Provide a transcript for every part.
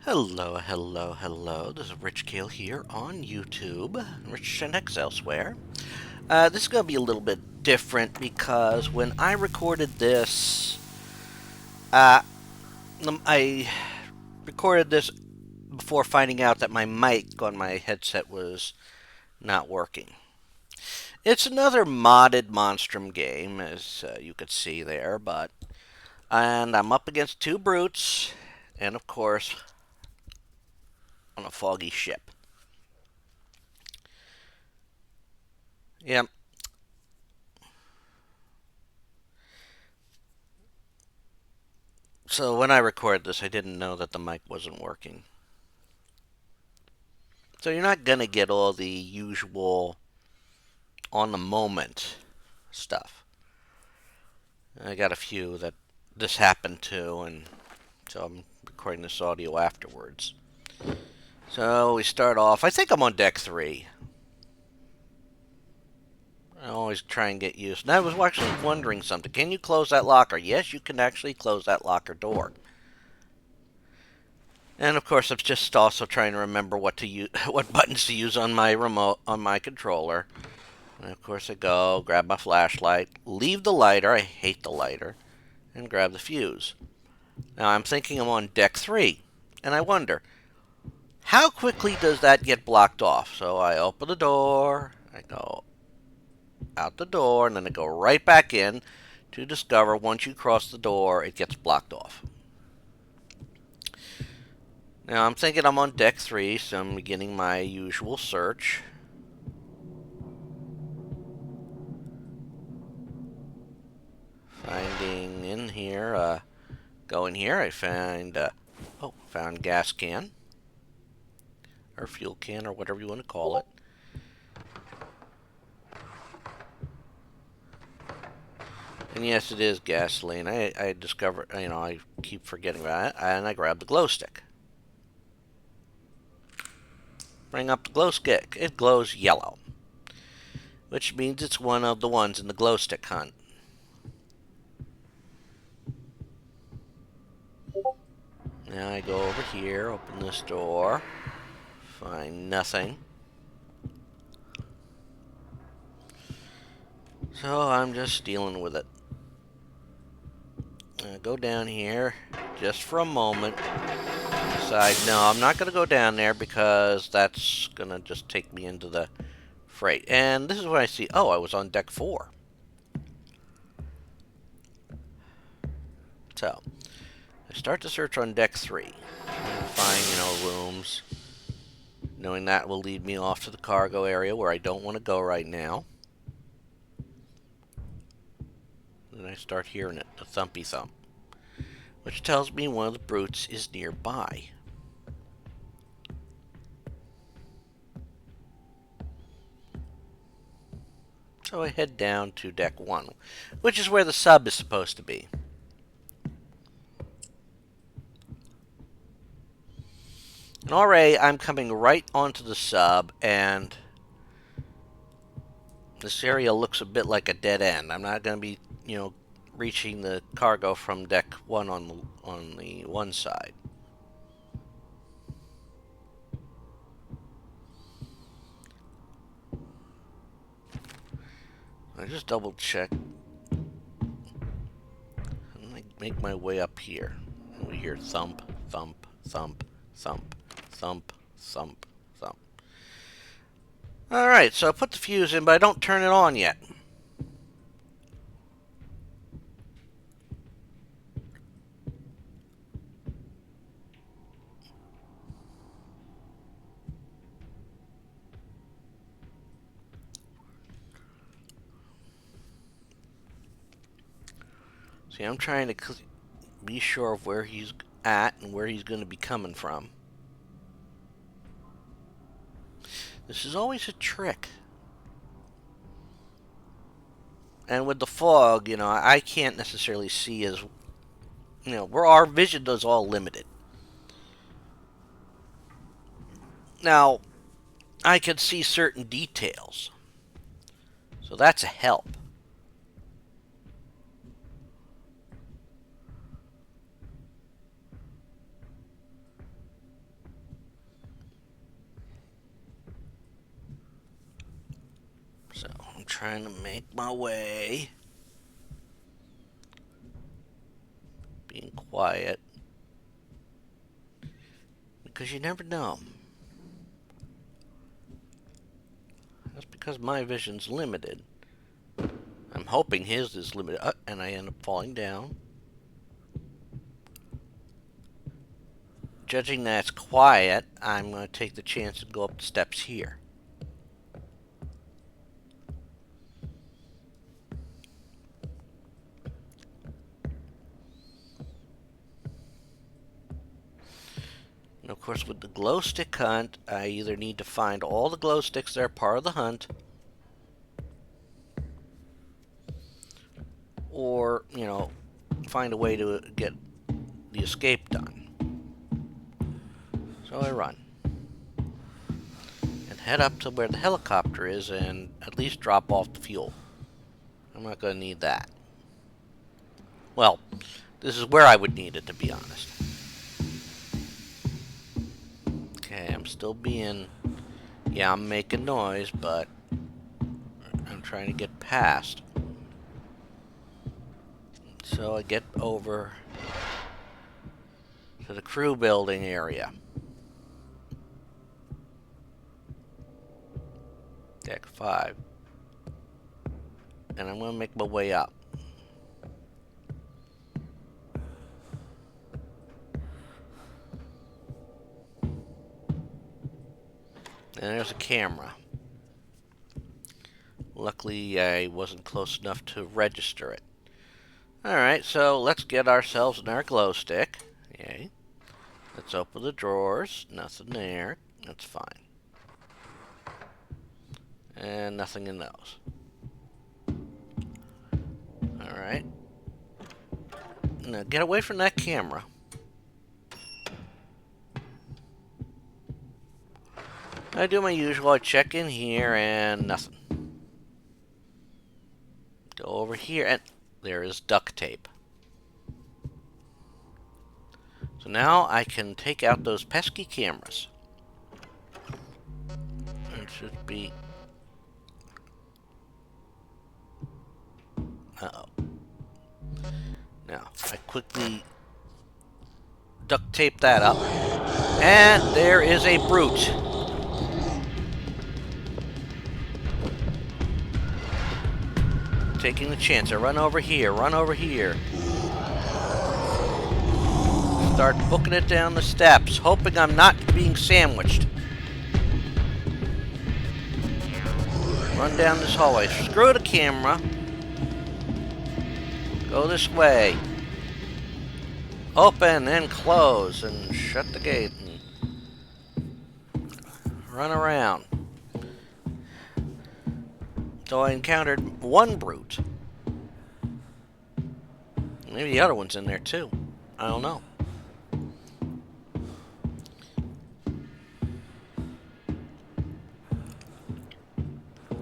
Hello, hello, hello. This is Rich Kale here on YouTube, Rich 10X elsewhere. This is going to be a little bit different because when I recorded this, uh, I recorded this before finding out that my mic on my headset was not working. It's another modded Monstrum game, as you could see there, and I'm up against two brutes, and of course, on a foggy ship. Yep. So when I recorded this, I didn't know that the mic wasn't working. So you're not going to get all the usual on the moment stuff. I got a few that this happened to, and so I'm recording this audio afterwards. So we start off. I think I'm on deck 3. I always try and get used. And I was actually wondering something. Can you close that locker? Yes, you can actually close that locker door. And of course, I'm just also trying to remember what to use, what buttons to use on my remote, on my controller. And of course, I go, grab my flashlight, leave the lighter, I hate the lighter, and grab the fuse. Now, I'm thinking I'm on deck 3, and I wonder, how quickly does that get blocked off? So I open the door, I go out the door, and then I go right back in to discover once you cross the door, it gets blocked off. Now, I'm thinking I'm on deck 3, so I'm beginning my usual search. Finding in here, go in here, I find, found gas can, or fuel can, or whatever you want to call it. And yes, it is gasoline. I discovered, I keep forgetting about it, and I grab the glow stick. Bring up the glow stick. It glows yellow, which means it's one of the ones in the glow stick hunt. Now I go over here, open this door, find nothing. So I'm just dealing with it. I go down here just for a moment. Decide, no, I'm not going to go down there because that's going to just take me into the freight. And this is when I see, oh, I was on deck 4. So I start to search on deck 3 and find, rooms, knowing that will lead me off to the cargo area where I don't want to go right now. Then I start hearing it, the thumpy thump, which tells me one of the brutes is nearby. So I head down to deck 1, which is where the sub is supposed to be. And already I'm coming right onto the sub, and this area looks a bit like a dead end. I'm not going to be, reaching the cargo from deck 1 on the one side. I just double check and I make my way up here. And we hear thump, thump, thump, thump, thump, thump, thump. Alright, so I put the fuse in, but I don't turn it on yet. See, I'm trying to be sure of where he's at and where he's going to be coming from. This is always a trick. And with the fog, I can't necessarily see as, where our vision is all limited. Now, I can see certain details. So that's a help. So I'm trying to make my way. Being quiet. Because you never know. That's because my vision's limited. I'm hoping his is limited. And I end up falling down. Judging that it's quiet, I'm going to take the chance and go up the steps here. And of course, with the glow stick hunt, I either need to find all the glow sticks that are part of the hunt, or, you know, find a way to get the escape done. So I run. And head up to where the helicopter is and at least drop off the fuel. I'm not going to need that. Well, this is where I would need it, to be honest. Okay, I'm still being... Yeah, I'm making noise, but I'm trying to get past. So I get over to the crew building area. Deck 5. And I'm going to make my way up. And there's a camera. Luckily, I wasn't close enough to register it. Alright, so let's get ourselves in our glow stick. Yay. Let's open the drawers. Nothing there. That's fine. And nothing in those. Alright. Now get away from that camera. I do my usual. I check in here and nothing. Go over here and there is duct tape. So now I can take out those pesky cameras. It should be... Uh-oh. Now, I quickly duct tape that up. And there is a brute. Taking the chance. I run over here. Run over here. Start booking it down the steps, hoping I'm not being sandwiched. Run down this hallway. Screw the camera. Go this way. Open and close and shut the gate and run around. So I encountered one brute. Maybe the other one's in there too. I don't know.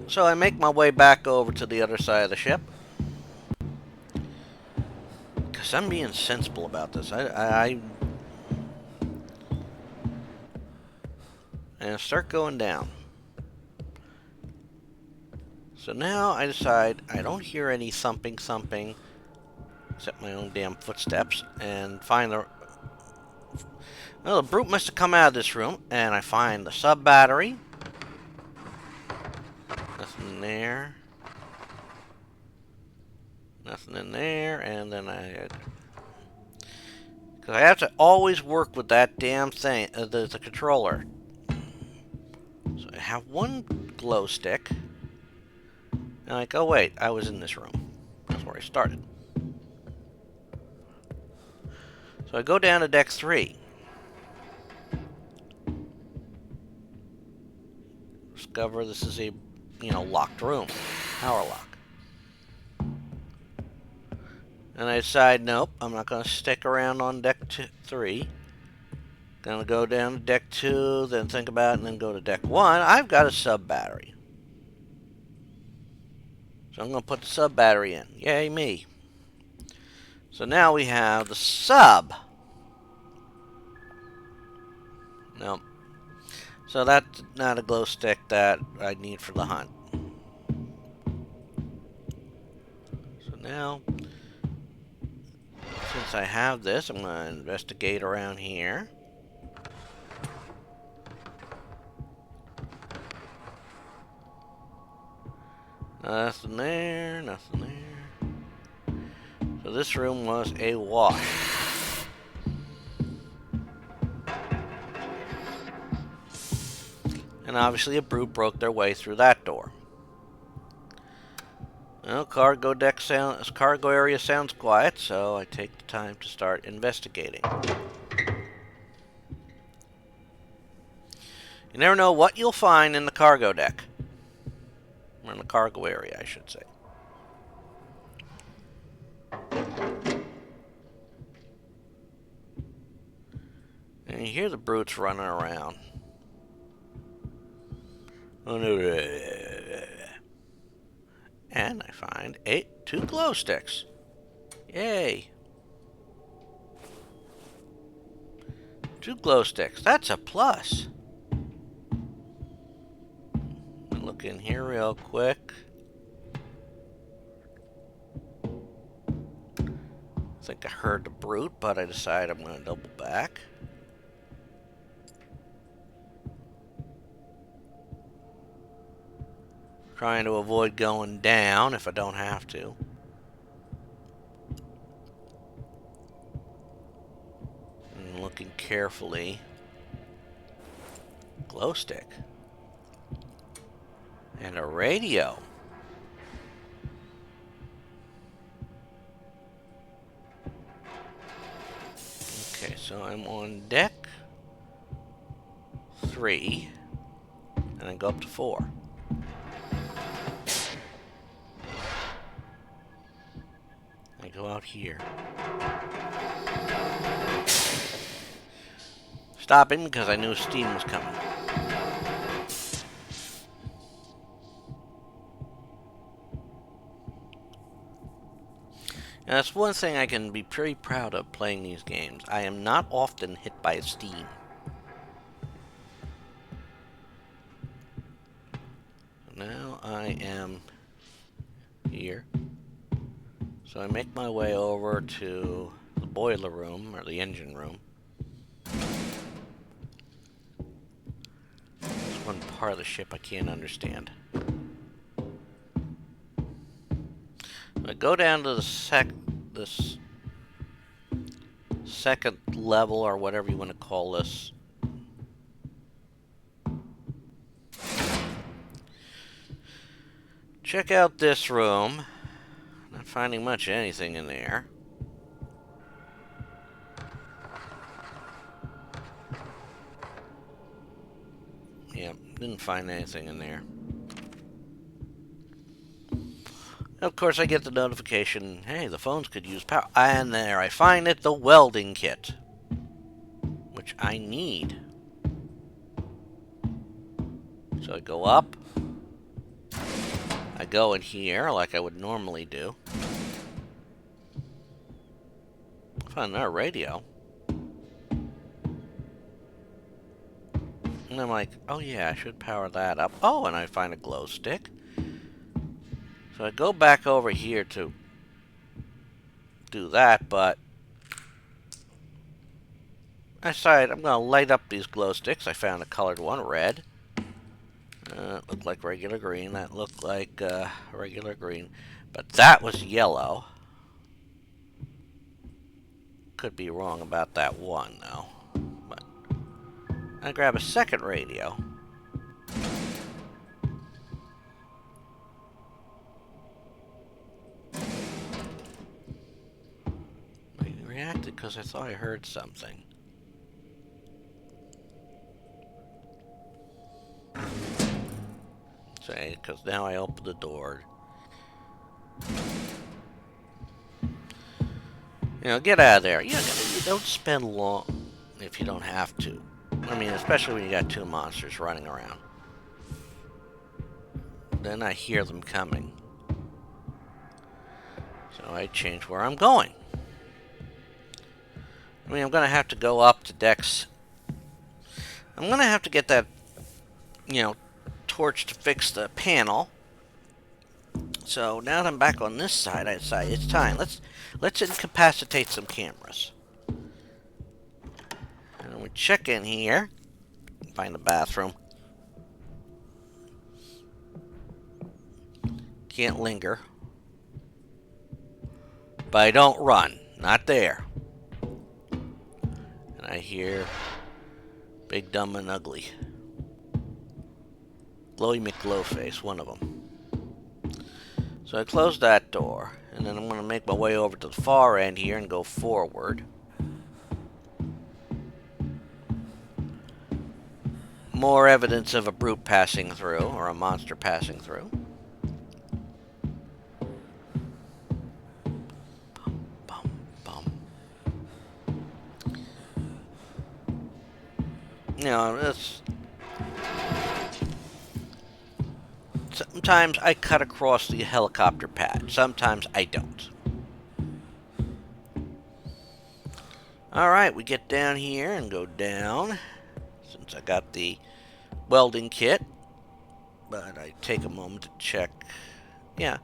So I make my way back over to the other side of the ship. Because I'm being sensible about this. And I start going down. So now I decide I don't hear any thumping, except my own damn footsteps, and find the... Well, the brute must have come out of this room, and I find the sub-battery. Nothing there. Nothing in there, and then because I have to always work with that damn thing, the controller. So I have one glow stick. And like, oh wait, I was in this room. That's where I started. So I go down to deck 3. Discover this is a, locked room. Power lock. And I decide, nope, I'm not going to stick around on deck 3. Gonna go down to deck 2, then think about it, and then go to deck 1. I've got a sub-battery. So I'm going to put the sub-battery in. Yay, me. So now we have the sub. No. So that's not a glow stick that I need for the hunt. Now, since I have this, I'm going to investigate around here. Nothing there, nothing there. So this room was a wash. And obviously a brute broke their way through that door. Well, cargo area sounds quiet, so I take the time to start investigating. You never know what you'll find in the cargo deck. Or in the cargo area, I should say. And you hear the brutes running around. And I find two glow sticks. Yay. 2 glow sticks. That's a plus. Look in here real quick. I think I heard the brute, but I decided I'm going to double back. Trying to avoid going down if I don't have to. And looking carefully. Glow stick. And a radio. Okay, so I'm on deck 3. And I go up to 4. I go out here. Stopping because I knew steam was coming. And that's one thing I can be pretty proud of playing these games. I am not often hit by steam. Now I am here. So I make my way over to the boiler room, or the engine room. There's one part of the ship I can't understand. I go down to the this second level, or whatever you want to call this. Check out this room. Not finding much of anything in there. Yep, didn't find anything in there. Of course, I get the notification, hey, the phones could use power. And there I find it, the welding kit. Which I need. So I go up. I go in here like I would normally do. Find our radio. And I'm like, oh yeah, I should power that up. Oh, and I find a glow stick. So I go back over here to do that, but I decided I'm going to light up these glow sticks. I found a colored one, red. It looked like regular green. That looked like regular green. But that was yellow. Could be wrong about that one, though. But I grab a second radio. I reacted because I thought I heard something. Say, because now I open the door. You know, get out of there. You don't spend long if you don't have to. I mean, especially when you got 2 monsters running around. Then I hear them coming. So I change where I'm going. I mean, I'm going to have to go up to decks. I'm going to have to get that, you know, torch to fix the panel. So now that I'm back on this side, I decide it's time. Let's incapacitate some cameras. And we check in here. Find the bathroom. Can't linger. But I don't run. Not there. And I hear Big, Dumb, and Ugly. Glowy McGlowface, one of them. So I close that door. And then I'm going to make my way over to the far end here and go forward. More evidence of a brute passing through, or a monster passing through. Bum, bum, bum. You know, sometimes I cut across the helicopter pad. Sometimes I don't. Alright, we get down here and go down. Since I got the welding kit. But I take a moment to check. Yeah.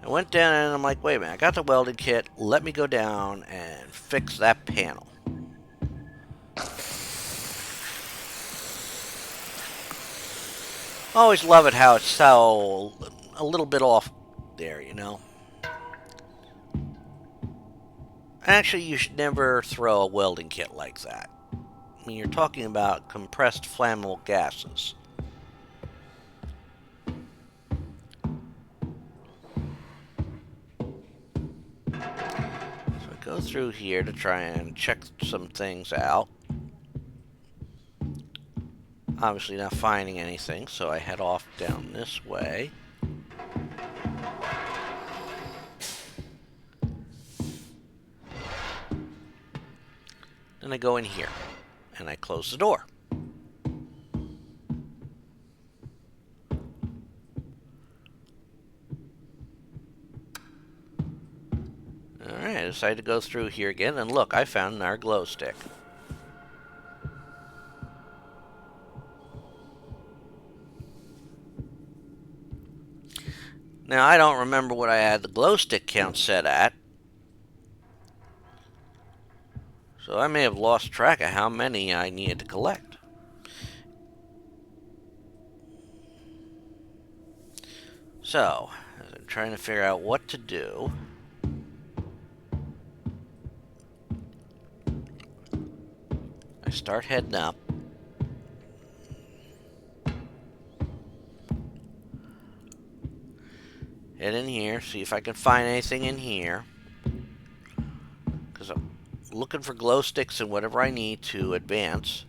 I went down and I'm like, wait a minute, I got the welding kit. Let me go down and fix that panel. I always love it how it's so a little bit off there, you know. Actually, you should never throw a welding kit like that. I mean, you're talking about compressed flammable gases. So I go through here to try and check some things out. Obviously not finding anything, so I head off down this way. Then I go in here, and I close the door. Alright, I decided to go through here again, and look, I found our glow stick. Now, I don't remember what I had the glow stick count set at. So I may have lost track of how many I needed to collect. So, as I'm trying to figure out what to do, I start heading up. Head in here, see if I can find anything in here. Because I'm looking for glow sticks and whatever I need to advance.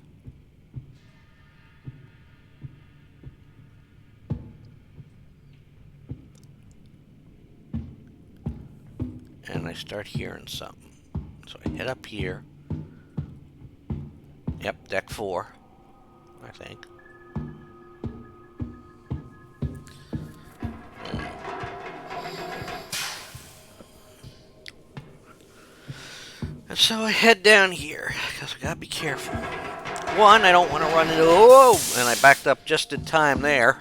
And I start hearing something. So I head up here. Yep, deck 4, I think. And so I head down here, because I gotta be careful. One, I don't want to run into... Oh! And I backed up just in time there.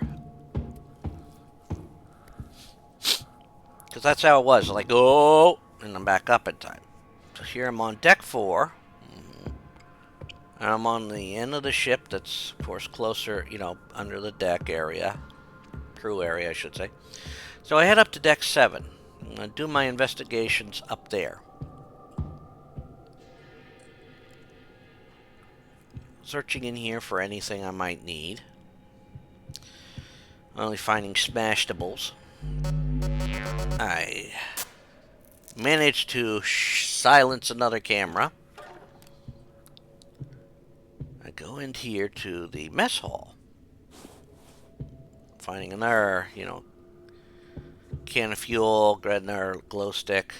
Because that's how it was. Like, oh! And I'm back up in time. So here I'm on deck 4. And I'm on the end of the ship that's, of course, closer, you know, under the deck area. Crew area, I should say. So I head up to deck 7. I'm going to do my investigations up there. Searching in here for anything I might need. Only finding smashtables. I managed to silence another camera. I go in here to the mess hall. Finding another, you know, can of fuel, grab another glow stick.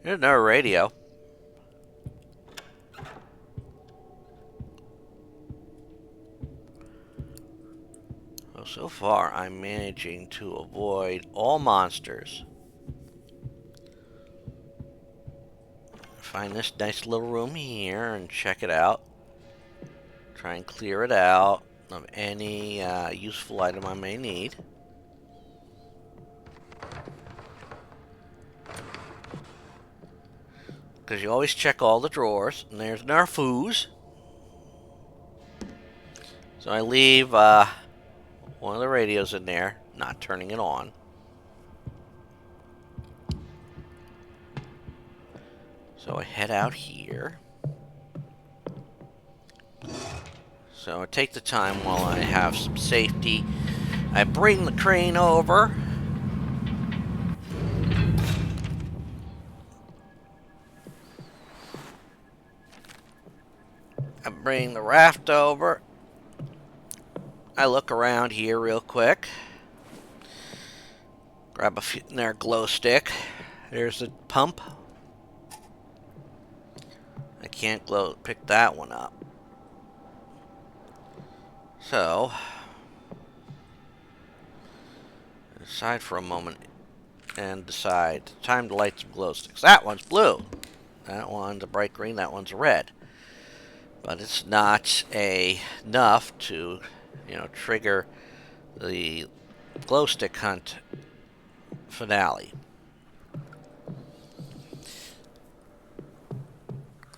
There's another radio. So far, I'm managing to avoid all monsters. Find this nice little room here and check it out. Try and clear it out of any useful item I may need. because you always check all the drawers. And there's our foos. So I leave one of the radios in there, not turning it on. So I head out here. So I take the time while I have some safety. I bring the crane over. I bring the raft over. I look around here real quick. Grab a few, their glow stick. There's the pump. I can't pick that one up. So, decide for a moment and decide. Time to light some glow sticks. That one's blue. That one's a bright green. That one's a red. But it's not enough to, trigger the glow stick hunt finale.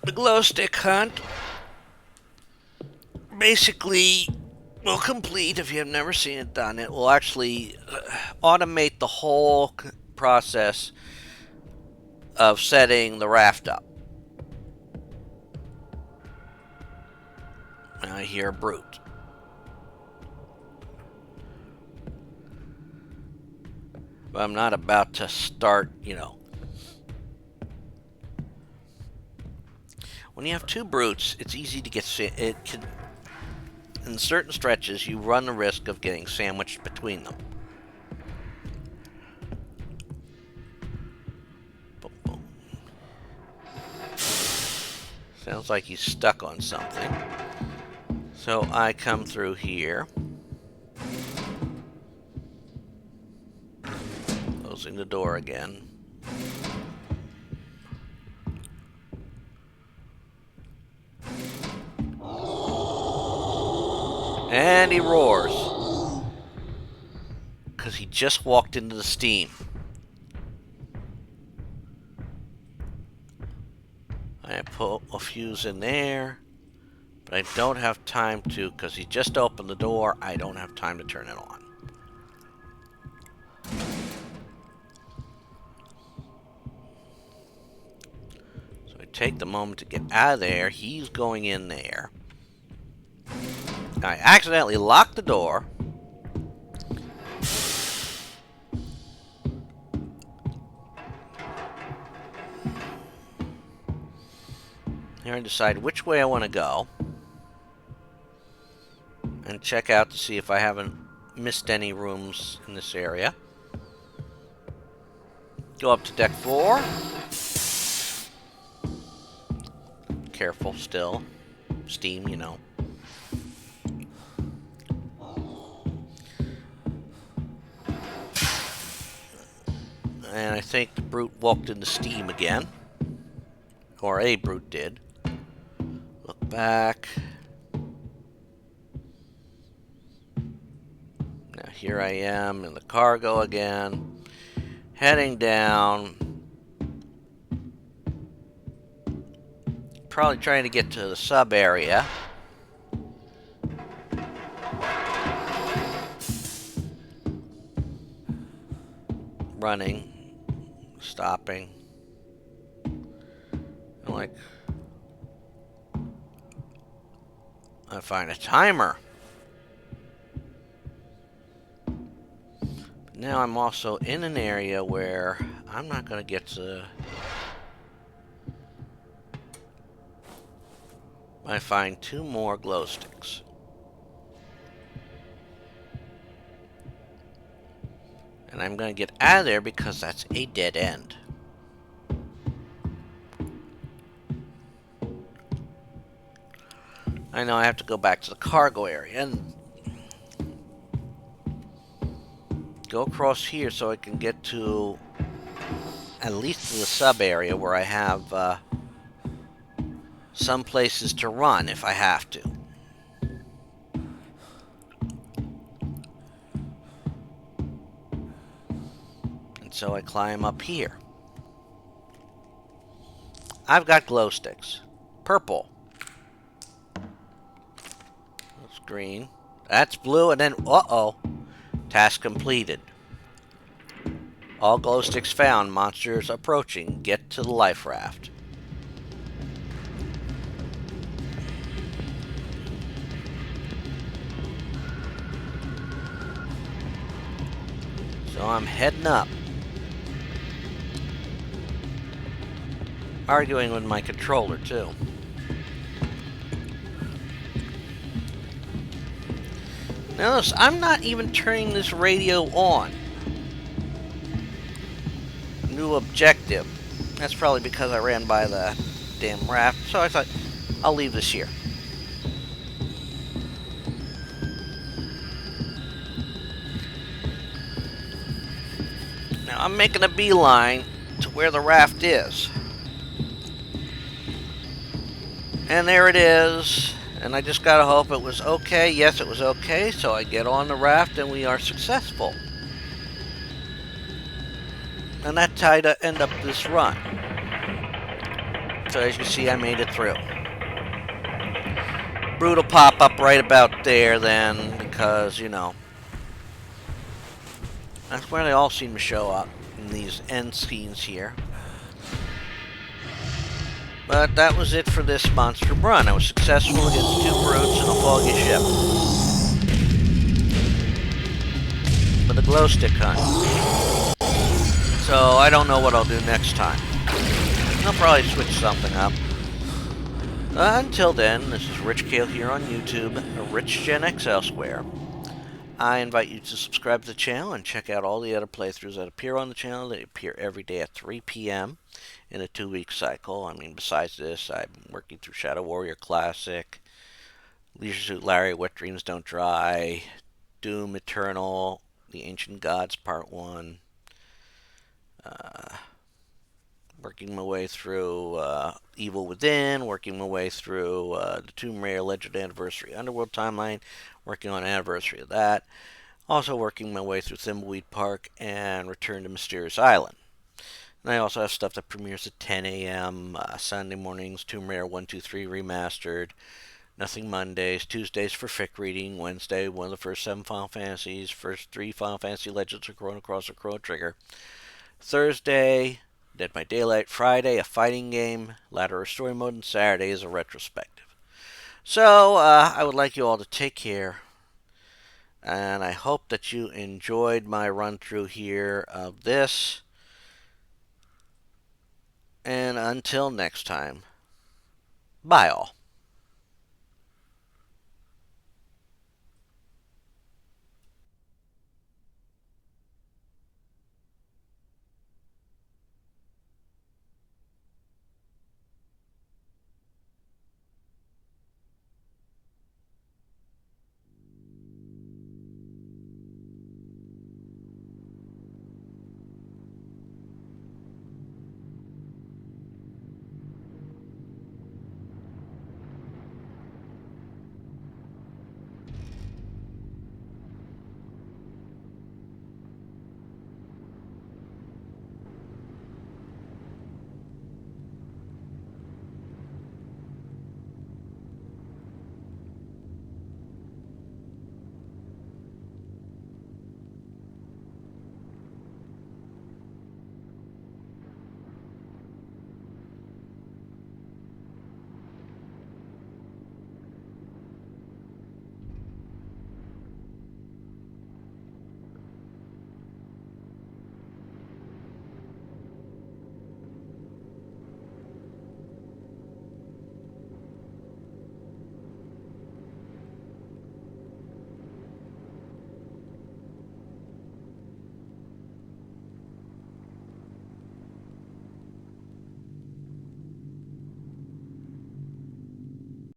The glow stick hunt basically will complete, if you have never seen it done, it will actually automate the whole process of setting the raft up. I hear a brute. But I'm not about to start, When you have two brutes, it's easy to get... in certain stretches, you run the risk of getting sandwiched between them. Boom, boom. Sounds like he's stuck on something. So I come through here. Closing the door again. And he roars. Because he just walked into the steam. I put a fuse in there. But I don't have time to, because he just opened the door, I don't have time to turn it on. So I take the moment to get out of there. He's going in there. I accidentally locked the door. Here I decide which way I want to go. And check out to see if I haven't missed any rooms in this area. Go up to deck 4. Careful still. Steam, And I think the brute walked into steam again. Or a brute did. Look back. Now here I am in the cargo again. Heading down. Probably trying to get to the sub area. Running. Stopping. I find a timer. But now I'm also in an area where I'm not going to get to... I find 2 more glow sticks. And I'm going to get out of there because that's a dead end. I know I have to go back to the cargo area and go across here so I can get to at least to the sub area where I have some places to run if I have to. And so I climb up here. I've got glow sticks. Purple. That's green. That's blue, and then, uh-oh. Task completed. All glow sticks found. Monsters approaching. Get to the life raft. So I'm heading up. Arguing with my controller, too. Notice, I'm not even turning this radio on. New objective. That's probably because I ran by the damn raft, so I thought, I'll leave this here. Now, I'm making a beeline to where the raft is. And there it is. And I just gotta hope it was okay. Yes, it was okay. So I get on the raft and we are successful. And that's how to end up this run. So as you see, I made it through. Brutal pop up right about there then, because, you know, that's where they all seem to show up in these end scenes here. But that was it for this Monstrum Run. I was successful against 2 brutes and a foggy ship. With a glow stick hunt. So I don't know what I'll do next time. I'll probably switch something up. Until then, this is Rich Kale here on YouTube, Rich Gen X Elsewhere. I invite you to subscribe to the channel and check out all the other playthroughs that appear on the channel. They appear every day at 3 p.m. in a 2-week cycle. I mean, besides this, I'm working through Shadow Warrior Classic, Leisure Suit Larry, Wet Dreams Don't Dry, Doom Eternal, The Ancient Gods Part 1, working my way through Evil Within, working my way through the Tomb Raider Legend Anniversary Underworld timeline, working on Anniversary of that. Also working my way through Thimbleweed Park and Return to Mysterious Island. And I also have stuff that premieres at 10 a.m. Sunday mornings, Tomb Raider 1, 2, 3 Remastered, Nothing Mondays, Tuesdays for fic reading, Wednesday, one of the first 7 Final Fantasies, first 3 Final Fantasy Legends of Chrono Cross or Chrono Trigger, Thursday, Dead by Daylight, Friday, a fighting game, Ladder or Story Mode, and Saturday is a retrospective. So, I would like you all to take care, and I hope that you enjoyed my run through here of this. And until next time, bye all.